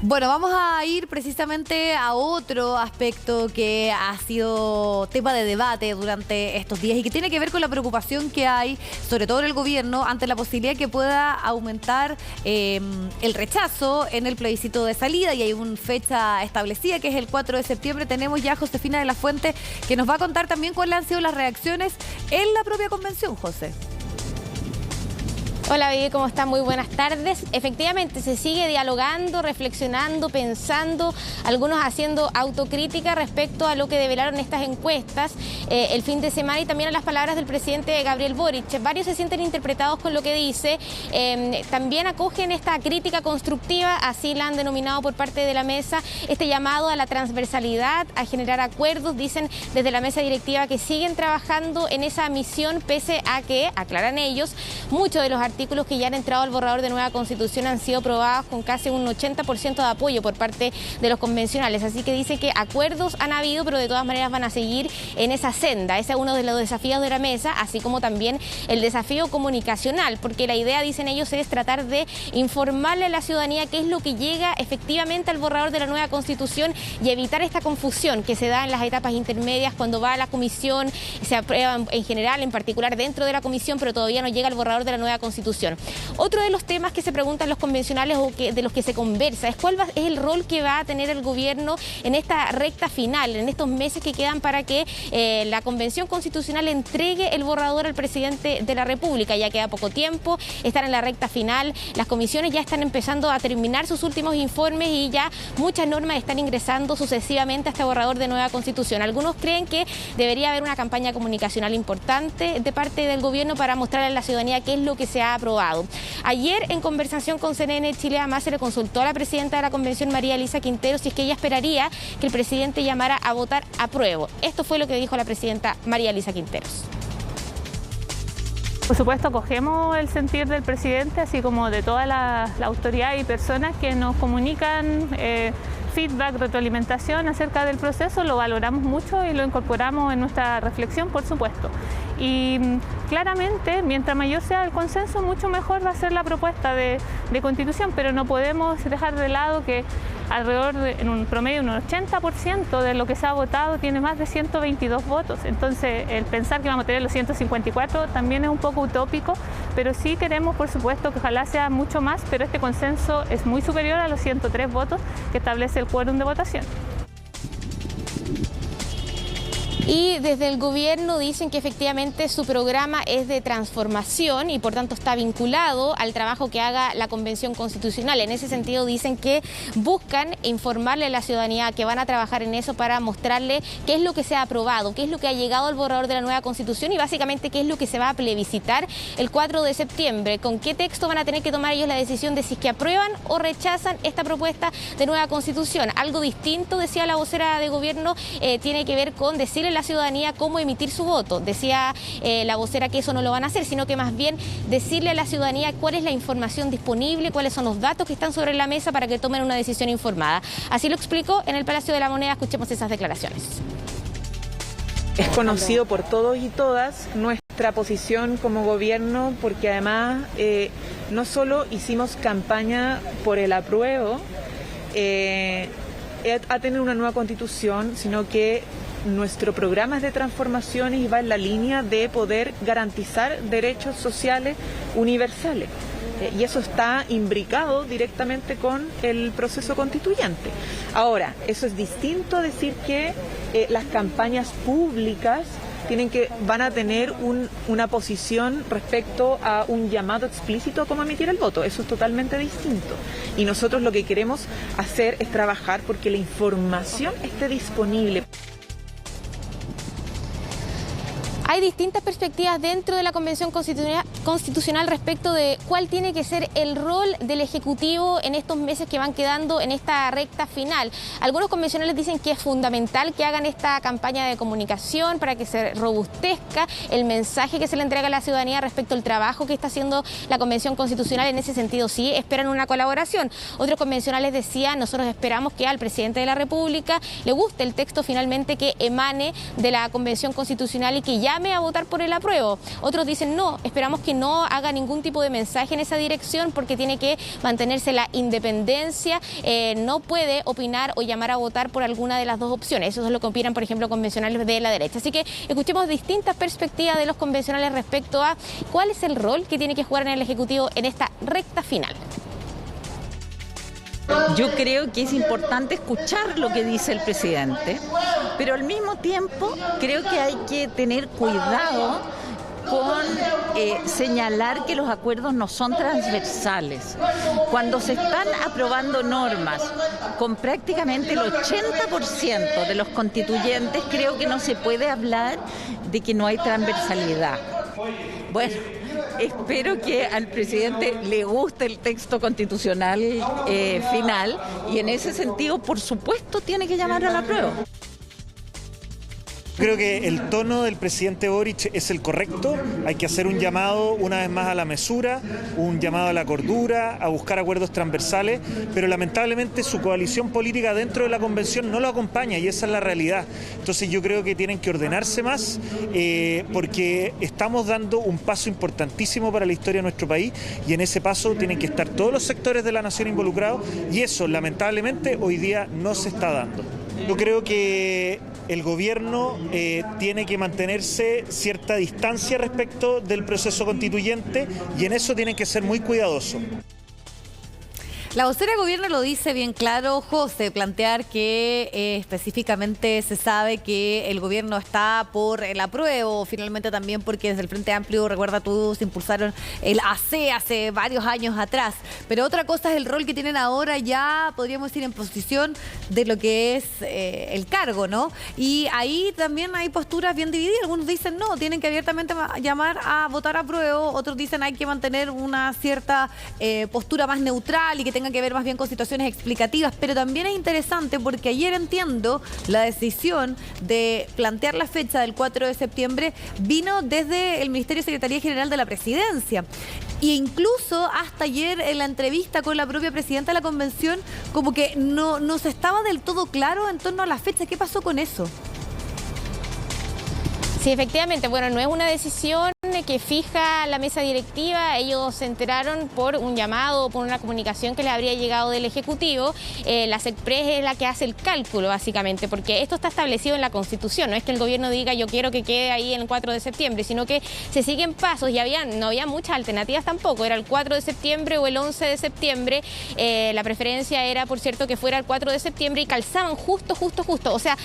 Bueno, vamos a ir precisamente a otro aspecto que ha sido tema de debate durante estos días y que tiene que ver con la preocupación que hay, sobre todo en el gobierno, ante la posibilidad que pueda aumentar el rechazo en el plebiscito de salida, y hay una fecha establecida que es el 4 de septiembre. Tenemos ya a Josefina de la Fuente, que nos va a contar también cuáles han sido las reacciones en la propia convención, José. Hola, Vivi, ¿cómo está? Muy buenas tardes. Efectivamente, se sigue dialogando, reflexionando, pensando, algunos haciendo autocrítica respecto a lo que develaron estas encuestas el fin de semana y también a las palabras del presidente Gabriel Boric. Varios se sienten interpretados con lo que dice, también acogen esta crítica constructiva, así la han denominado por parte de la mesa, este llamado a la transversalidad, a generar acuerdos. Dicen desde la mesa directiva que siguen trabajando en esa misión, pese a que, aclaran ellos, muchos de los artículos que ya han entrado al borrador de nueva constitución han sido aprobados con casi un 80% de apoyo por parte de los convencionales. Así que dice que acuerdos han habido, pero de todas maneras van a seguir en esa senda. Ese es uno de los desafíos de la mesa, así como también el desafío comunicacional, porque la idea, dicen ellos, es tratar de informarle a la ciudadanía qué es lo que llega efectivamente al borrador de la nueva constitución y evitar esta confusión que se da en las etapas intermedias cuando va a la comisión, se aprueba en general, en particular dentro de la comisión, pero todavía no llega al borrador de la nueva constitución. Otro de los temas que se preguntan los convencionales o de los que se conversa es cuál es el rol que va a tener el gobierno en esta recta final, en estos meses que quedan para que la Convención Constitucional entregue el borrador al presidente de la República. Ya queda poco tiempo, están en la recta final, las comisiones ya están empezando a terminar sus últimos informes y ya muchas normas están ingresando sucesivamente a este borrador de nueva constitución. Algunos creen que debería haber una campaña comunicacional importante de parte del gobierno para mostrarle a la ciudadanía qué es lo que se ha aprobado. Ayer, en conversación con CNN Chile, además se le consultó a la presidenta de la convención, María Elisa Quintero, si es que ella esperaría que el presidente llamara a votar apruebo. Esto fue lo que dijo la presidenta María Elisa Quinteros. Por supuesto, cogemos el sentir del presidente, así como de toda la autoridad y personas que nos comunican feedback, retroalimentación acerca del proceso. Lo valoramos mucho y lo incorporamos en nuestra reflexión, por supuesto. Y claramente, mientras mayor sea el consenso, mucho mejor va a ser la propuesta de constitución, pero no podemos dejar de lado que alrededor en un promedio, un 80% de lo que se ha votado tiene más de 122 votos. Entonces, el pensar que vamos a tener los 154 también es un poco utópico, pero sí queremos, por supuesto, que ojalá sea mucho más, pero este consenso es muy superior a los 103 votos que establece el quórum de votación. Y desde el gobierno dicen que efectivamente su programa es de transformación y por tanto está vinculado al trabajo que haga la Convención Constitucional. En ese sentido dicen que buscan informarle a la ciudadanía que van a trabajar en eso para mostrarle qué es lo que se ha aprobado, qué es lo que ha llegado al borrador de la nueva Constitución y básicamente qué es lo que se va a plebiscitar el 4 de septiembre. Con qué texto van a tener que tomar ellos la decisión de si es que aprueban o rechazan esta propuesta de nueva Constitución. Algo distinto, decía la vocera de gobierno, tiene que ver con decirle a la ciudadanía cómo emitir su voto. Decía la vocera que eso no lo van a hacer, sino que más bien decirle a la ciudadanía cuál es la información disponible, cuáles son los datos que están sobre la mesa para que tomen una decisión informada. Así lo explicó en el Palacio de la Moneda. Escuchemos esas declaraciones. Es conocido por todos y todas nuestra posición como gobierno, porque además no solo hicimos campaña por el apruebo a tener una nueva constitución, sino que nuestro programa es de transformación y va en la línea de poder garantizar derechos sociales universales. Y eso está imbricado directamente con el proceso constituyente. Ahora, eso es distinto a decir que las campañas públicas van a tener una posición respecto a un llamado explícito a cómo emitir el voto. Eso es totalmente distinto. Y nosotros lo que queremos hacer es trabajar porque la información esté disponible. Hay distintas perspectivas dentro de la Convención Constitucional respecto de cuál tiene que ser el rol del Ejecutivo en estos meses que van quedando en esta recta final. Algunos convencionales dicen que es fundamental que hagan esta campaña de comunicación para que se robustezca el mensaje que se le entrega a la ciudadanía respecto al trabajo que está haciendo la Convención Constitucional. En ese sentido, sí, esperan una colaboración. Otros convencionales decían, nosotros esperamos que al presidente de la República le guste el texto finalmente que emane de la Convención Constitucional y que llame a votar por el apruebo. Otros dicen, no, esperamos que no haga ningún tipo de mensaje en esa dirección porque tiene que mantenerse la independencia, no puede opinar o llamar a votar por alguna de las dos opciones. Eso es lo que opinan, por ejemplo, convencionales de la derecha. Así que escuchemos distintas perspectivas de los convencionales respecto a cuál es el rol que tiene que jugar en el Ejecutivo en esta recta final. Yo creo que es importante escuchar lo que dice el presidente, pero al mismo tiempo creo que hay que tener cuidado con señalar que los acuerdos no son transversales. Cuando se están aprobando normas con prácticamente el 80% de los constituyentes, creo que no se puede hablar de que no hay transversalidad. Bueno, espero que al presidente le guste el texto constitucional final y en ese sentido, por supuesto, tiene que llamar a la prueba. Creo que el tono del presidente Boric es el correcto. Hay que hacer un llamado una vez más a la mesura, un llamado a la cordura, a buscar acuerdos transversales, pero lamentablemente su coalición política dentro de la convención no lo acompaña y esa es la realidad. Entonces yo creo que tienen que ordenarse más porque estamos dando un paso importantísimo para la historia de nuestro país y en ese paso tienen que estar todos los sectores de la nación involucrados y eso lamentablemente hoy día no se está dando. Yo creo que el gobierno tiene que mantenerse cierta distancia respecto del proceso constituyente y en eso tienen que ser muy cuidadosos. La vocera de gobierno lo dice bien claro, José, plantear que específicamente se sabe que el gobierno está por el apruebo, finalmente también porque desde el Frente Amplio, recuerda tú, se impulsaron el AC hace varios años atrás. Pero otra cosa es el rol que tienen ahora ya, podríamos decir, en posición de lo que es el cargo, ¿no? Y ahí también hay posturas bien divididas. Algunos dicen no, tienen que abiertamente llamar a votar apruebo, otros dicen hay que mantener una cierta postura más neutral y que tenga que ver más bien con situaciones explicativas, pero también es interesante porque ayer entiendo la decisión de plantear la fecha del 4 de septiembre vino desde el Ministerio de Secretaría General de la Presidencia. E incluso hasta ayer en la entrevista con la propia presidenta de la convención, como que no se estaba del todo claro en torno a la fecha. ¿Qué pasó con eso? Sí, efectivamente, bueno, no es una decisión que fija la mesa directiva, ellos se enteraron por un llamado, por una comunicación que les habría llegado del Ejecutivo. La SECPRES es la que hace el cálculo, básicamente, porque esto está establecido en la Constitución, no es que el gobierno diga yo quiero que quede ahí el 4 de septiembre, sino que se siguen pasos y no había muchas alternativas tampoco, era el 4 de septiembre o el 11 de septiembre, la preferencia era, por cierto, que fuera el 4 de septiembre y calzaban justo, o sea,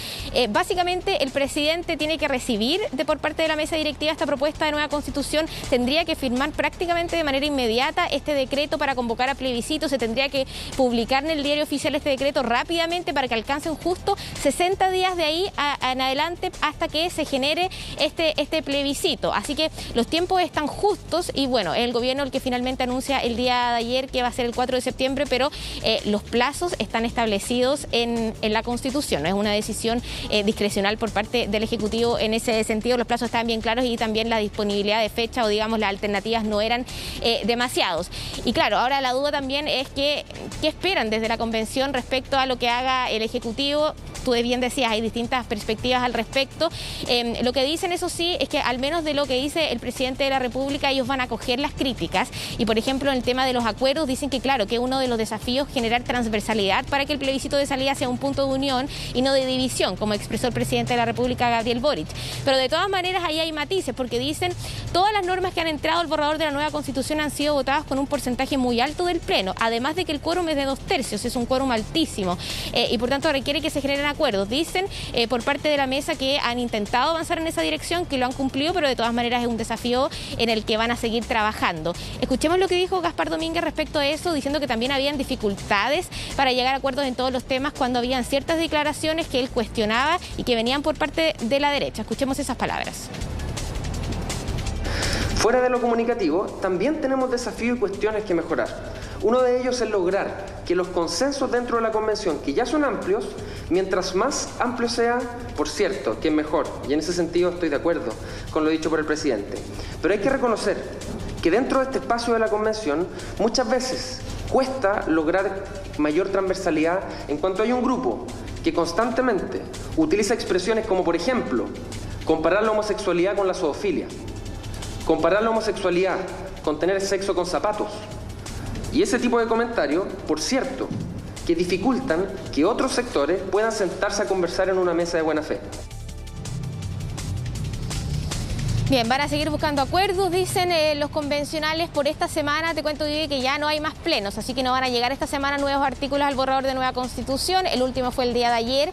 básicamente el presidente tiene que recibir por parte de la mesa directiva esta propuesta de nueva Constitución, tendría que firmar prácticamente de manera inmediata este decreto para convocar a plebiscito, se tendría que publicar en el diario oficial este decreto rápidamente para que alcancen justo 60 días de ahí en adelante hasta que se genere este plebiscito. Así que los tiempos están justos y bueno, el gobierno el que finalmente anuncia el día de ayer que va a ser el 4 de septiembre, pero los plazos están establecidos en la Constitución, no es una decisión discrecional por parte del Ejecutivo en ese sentido. Los plazos estaban bien claros y también la disponibilidad de fecha o digamos las alternativas no eran demasiados. Y claro, ahora la duda también es que ¿qué esperan desde la convención respecto a lo que haga el Ejecutivo? Tú bien decías, hay distintas perspectivas al respecto. Lo que dicen, eso sí, es que al menos de lo que dice el presidente de la República, ellos van a acoger las críticas. Y por ejemplo, en el tema de los acuerdos, dicen que claro, que uno de los desafíos es generar transversalidad para que el plebiscito de salida sea un punto de unión y no de división, como expresó el presidente de la República, Gabriel Boric. Pero de todas maneras, ahí hay matices, porque dicen todas las normas que han entrado al borrador de la nueva Constitución han sido votadas con un porcentaje muy alto del Pleno, además de que el quórum es de 2/3, es un quórum altísimo, y por tanto requiere que se generen acuerdos. Dicen por parte de la mesa que han intentado avanzar en esa dirección, que lo han cumplido, pero de todas maneras es un desafío en el que van a seguir trabajando. Escuchemos lo que dijo Gaspar Domínguez respecto a eso, diciendo que también habían dificultades para llegar a acuerdos en todos los temas cuando habían ciertas declaraciones que él cuestionaba y que venían por parte de la derecha. Escuchemos esas palabras. Fuera de lo comunicativo, también tenemos desafíos y cuestiones que mejorar. Uno de ellos es lograr que los consensos dentro de la convención, que ya son amplios, mientras más amplios sean, por cierto, que es mejor. Y en ese sentido estoy de acuerdo con lo dicho por el presidente. Pero hay que reconocer que dentro de este espacio de la convención, muchas veces cuesta lograr mayor transversalidad en cuanto hay un grupo que constantemente utiliza expresiones como, por ejemplo, comparar la homosexualidad con la zoofilia, comparar la homosexualidad con tener sexo con zapatos. Y ese tipo de comentarios, por cierto, que dificultan que otros sectores puedan sentarse a conversar en una mesa de buena fe. Bien, van a seguir buscando acuerdos, dicen los convencionales por esta semana. Te cuento, Vivi, que ya no hay más plenos, así que no van a llegar esta semana nuevos artículos al borrador de nueva Constitución. El último fue el día de ayer.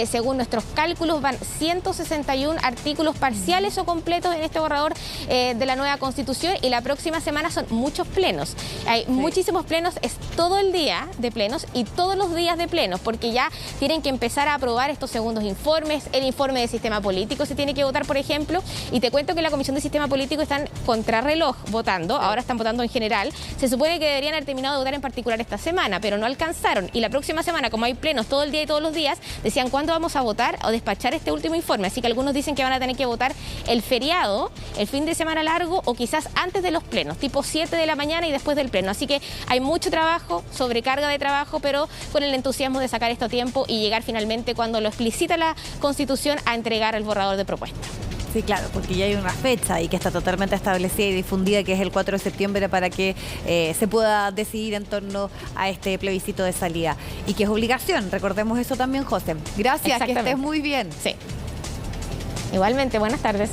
Según nuestros cálculos, van 161 artículos parciales o completos en este borrador de la nueva Constitución, y la próxima semana son muchos plenos. Hay muchísimos plenos, es todo el día de plenos y todos los días de plenos, porque ya tienen que empezar a aprobar estos segundos informes. El informe de sistema político se tiene que votar, por ejemplo, y te cuento que la Comisión de Sistema Político están contrarreloj votando, ahora están votando en general. Se supone que deberían haber terminado de votar en particular esta semana, pero no alcanzaron. Y la próxima semana, como hay plenos todo el día y todos los días, decían cuándo vamos a votar o despachar este último informe. Así que algunos dicen que van a tener que votar el feriado, el fin de semana largo, o quizás antes de los plenos, tipo 7 de la mañana y después del pleno. Así que hay mucho trabajo, sobrecarga de trabajo, pero con el entusiasmo de sacar esto a tiempo y llegar finalmente, cuando lo explicita la Constitución, a entregar el borrador de propuesta. Sí, claro, porque ya hay una fecha y que está totalmente establecida y difundida, que es el 4 de septiembre, para que se pueda decidir en torno a este plebiscito de salida. Y que es obligación, recordemos eso también, José. Gracias, que estés muy bien. Sí. Igualmente, buenas tardes.